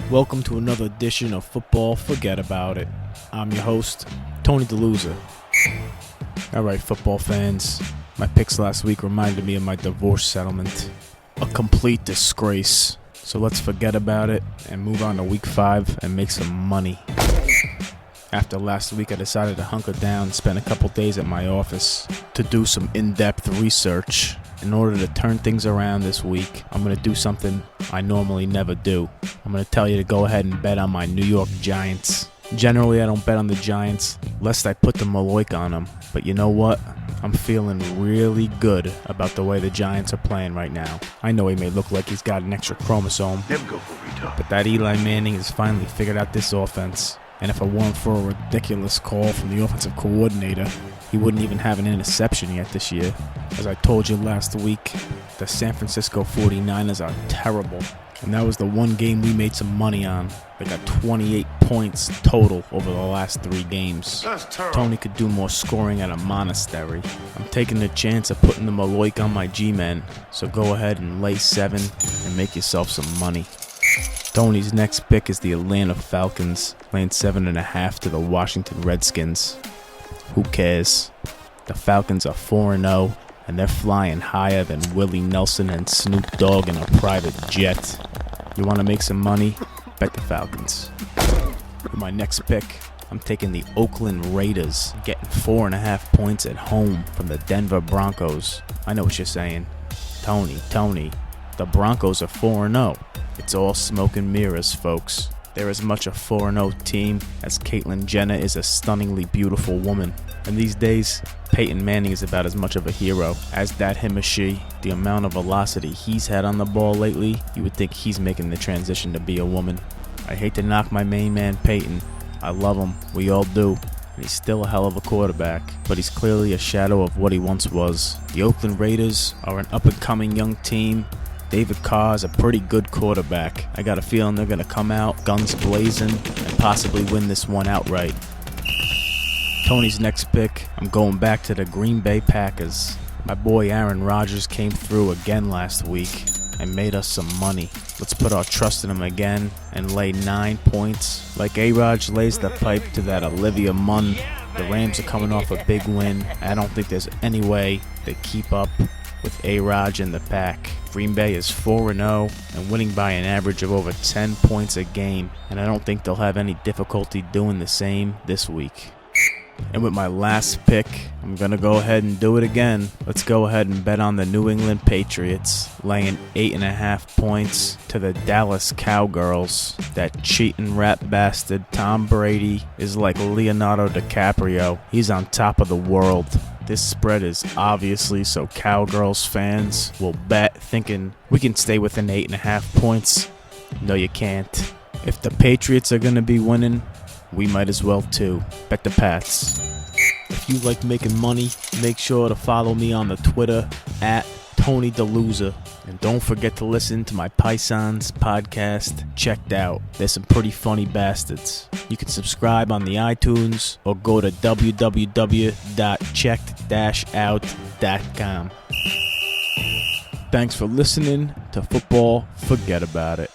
Welcome to another edition of Football Forget About It. I'm your host, Tony DeLuza. Alright, football fans, my picks last week reminded me of my divorce settlement. A complete disgrace. So let's forget about it and move on to week 5 and make some money. After last week, I decided to hunker down and spend a couple days at my office to do some in-depth research. In order to turn things around this week, I'm going to do something I normally never do. I'm going to tell you to go ahead and bet on my New York Giants. Generally, I don't bet on the Giants, lest I put the Maloik on them. But you know what? I'm feeling really good about the way the Giants are playing right now. I know he may look like he's got an extra chromosome, but that Eli Manning has finally figured out this offense. And if it weren't for a ridiculous call from the offensive coordinator, he wouldn't even have an interception yet this year. As I told you last week, the San Francisco 49ers are terrible. And that was the one game we made some money on. They got 28 points total over the last 3 games. Tony could do more scoring at a monastery. I'm taking the chance of putting the Maloik on my G-men, so go ahead and lay 7 and make yourself some money. Tony's next pick is the Atlanta Falcons, laying 7.5 to the Washington Redskins. Who cares? The Falcons are 4-0, and they're flying higher than Willie Nelson and Snoop Dogg in a private jet. You want to make some money? Bet the Falcons. For my next pick, I'm taking the Oakland Raiders, getting 4.5 points at home from the Denver Broncos. I know what you're saying. Tony, the Broncos are 4-0. It's all smoke and mirrors, folks. They're as much a 4-0 team as Caitlyn Jenner is a stunningly beautiful woman. And these days, Peyton Manning is about as much of a hero as that him or she. The amount of velocity he's had on the ball lately, you would think he's making the transition to be a woman. I hate to knock my main man Peyton. I love him, we all do. And he's still a hell of a quarterback, but he's clearly a shadow of what he once was. The Oakland Raiders are an up-and-coming young team. David Carr is a pretty good quarterback. I got a feeling they're going to come out guns blazing and possibly win this one outright. Tony's next pick, I'm going back to the Green Bay Packers. My boy Aaron Rodgers came through again last week and made us some money. Let's put our trust in him again and lay 9 points. Like A-Raj lays the pipe to that Olivia Munn. The Rams are coming off a big win. I don't think there's any way they keep up with A-Raj and the pack. Green Bay is 4-0 and winning by an average of over 10 points a game, and I don't think they'll have any difficulty doing the same this week. And with my last pick, I'm going to go ahead and do it again. Let's go ahead and bet on the New England Patriots, laying 8.5 points to the Dallas Cowgirls. That cheating rat bastard Tom Brady is like Leonardo DiCaprio. He's on top of the world. This spread is obviously so Cowgirls fans will bet thinking we can stay within 8.5 points. No, you can't. If the Patriots are going to be winning, we might as well too. Bet the Pats. If you like making money, make sure to follow me on the Twitter at Tony DeLuza. And don't forget to listen to my Paisans podcast, Checked Out. There's some pretty funny bastards. You can subscribe on the iTunes or go to www.checked-out.com. Thanks for listening to Football Forget About It.